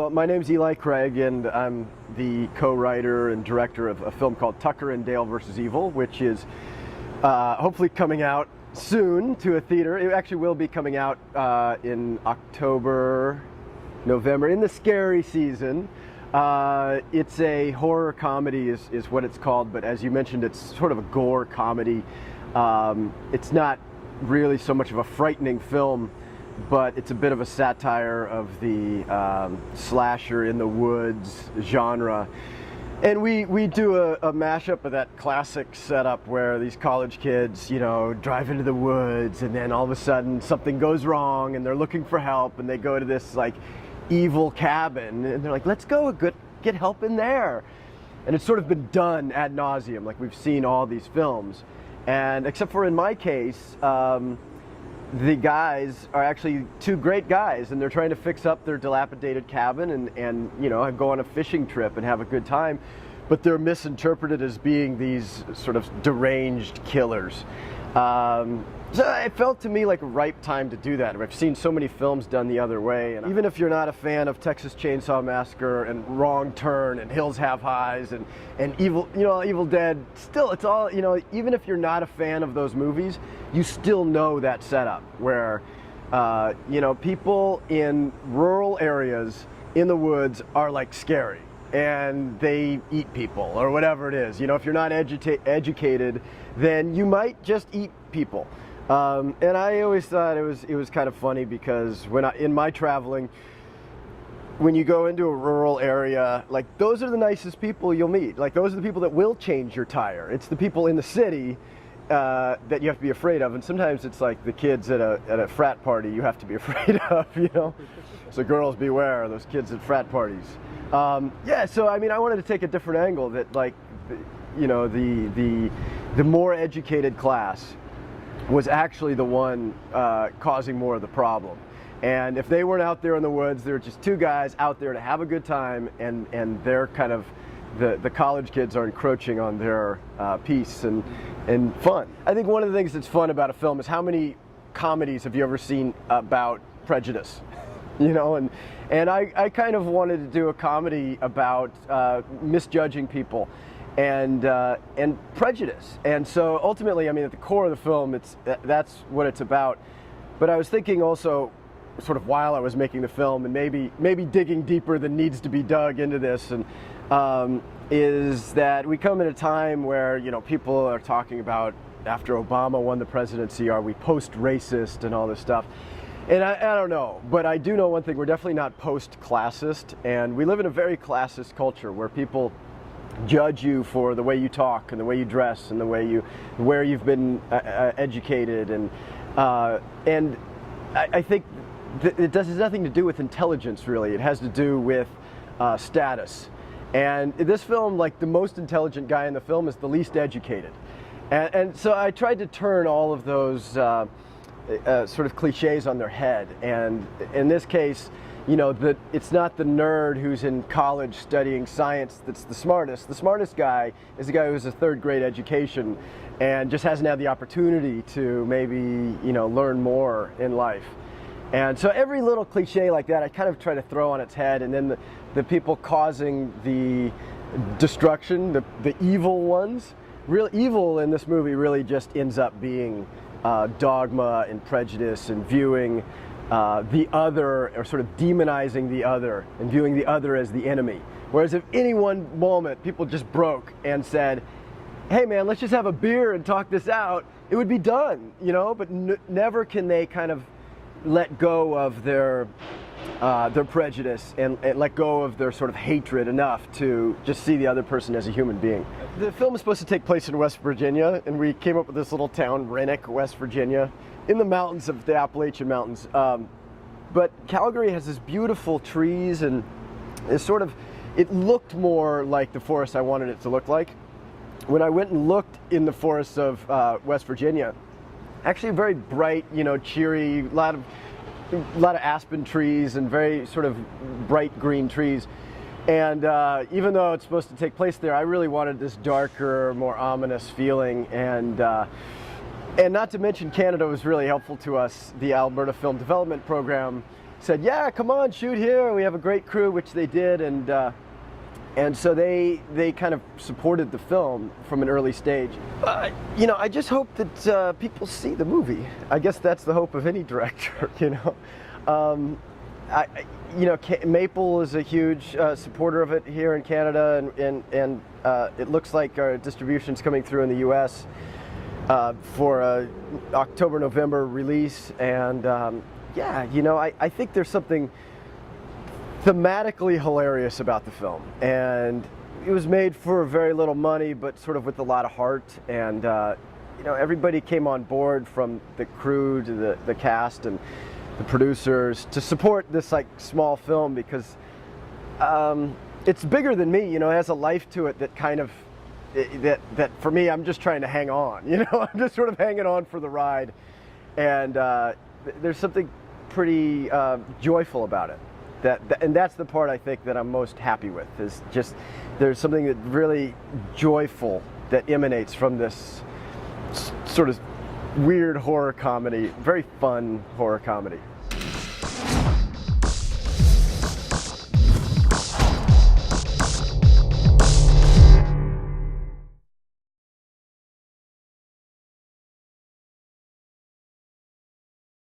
Well, my name's Eli Craig, and I'm the co-writer and director of a film called Tucker and Dale vs. Evil, which is hopefully coming out soon to a theater. It actually will be coming out in October, November, in the scary season. It's a horror comedy is what it's called, but as you mentioned, it's sort of a gore comedy. It's not really so much of a frightening film, but it's a bit of a satire of the slasher in the woods genre. And we do a mashup of that classic setup where these college kids, you know, drive into the woods and then all of a sudden something goes wrong and they're looking for help and they go to this like evil cabin and they're like, let's go get help in there. And it's sort of been done ad nauseum, like we've seen all these films. And except for in my case, the guys are actually two great guys, and they're trying to fix up their dilapidated cabin and you know, go on a fishing trip and have a good time, but they're misinterpreted as being these sort of deranged killers. So it felt to me like a ripe time to do that. I've seen so many films done the other way, and even if you're not a fan of Texas Chainsaw Massacre and Wrong Turn and Hills Have Eyes and Evil, you know, Evil Dead, still it's all, you know, even if you're not a fan of those movies, you still know that setup where, you know, people in rural areas in the woods are like scary and they eat people or whatever it is. You know, if you're not educated, then you might just eat people. And I always thought it was kind of funny because in my traveling, when you go into a rural area, like those are the nicest people you'll meet. Like those are the people that will change your tire. It's the people in the city that you have to be afraid of, and sometimes it's like the kids at a frat party you have to be afraid of, you know. So girls beware, those kids at frat parties. Yeah, so I mean, I wanted to take a different angle that, like, you know, the more educated class was actually the one causing more of the problem. And if they weren't out there in the woods, they were just two guys out there to have a good time, and they're kind of, the college kids are encroaching on their peace and fun. I think one of the things that's fun about a film is how many comedies have you ever seen about prejudice? You know, and I kind of wanted to do a comedy about misjudging people and prejudice. And so ultimately, I mean, at the core of the film, that's what it's about. But I was thinking also, sort of while I was making the film, and maybe digging deeper than needs to be dug into this, and is that we come at a time where, you know, people are talking about, after Obama won the presidency, are we post-racist and all this stuff. And I don't know, but I do know one thing: we're definitely not post-classist, and we live in a very classist culture where people judge you for the way you talk and the way you dress and the way where you've been educated, and I think it has nothing to do with intelligence, really. It has to do with status. And in this film, like, the most intelligent guy in the film is the least educated, and so I tried to turn all of those sort of cliches on their head. And in this case, you know, it's not the nerd who's in college studying science that's the smartest. The smartest guy is the guy who has a third grade education and just hasn't had the opportunity to maybe, you know, learn more in life. And so every little cliche like that, I kind of try to throw on its head, and then the people causing the destruction, the evil ones, real evil in this movie really just ends up being dogma and prejudice and viewing the other, or sort of demonizing the other and viewing the other as the enemy. Whereas if any one moment people just broke and said, hey man, let's just have a beer and talk this out, it would be done, you know. But never can they kind of let go of their prejudice and let go of their sort of hatred enough to just see the other person as a human being. The film is supposed to take place in West Virginia, and we came up with this little town, Rennick, West Virginia, in the mountains of the Appalachian Mountains. But Calgary has this beautiful trees, and it looked more like the forest I wanted it to look like. When I went and looked in the forests of West Virginia, actually very bright, you know, cheery, a lot of aspen trees and very sort of bright green trees. And even though it's supposed to take place there, I really wanted this darker, more ominous feeling. And not to mention, Canada was really helpful to us. The Alberta Film Development Program said, yeah, come on, shoot here. We have a great crew, which they did, and so they kind of supported the film from an early stage. You know, I just hope that people see the movie. I guess that's the hope of any director, you know. You know, Maple is a huge supporter of it here in Canada, and it looks like our distribution's coming through in the U.S. For October, November release, and yeah, you know, I think there's something thematically hilarious about the film, and it was made for very little money, but sort of with a lot of heart, and you know, everybody came on board, from the crew to the cast and the producers, to support this like small film, because it's bigger than me. You know, it has a life to it that kind of that for me, I'm just trying to hang on. You know, I'm just sort of hanging on for the ride, and there's something pretty joyful about it. And that's the part I think that I'm most happy with, is just there's something that really joyful that emanates from this sort of weird horror comedy, very fun horror comedy.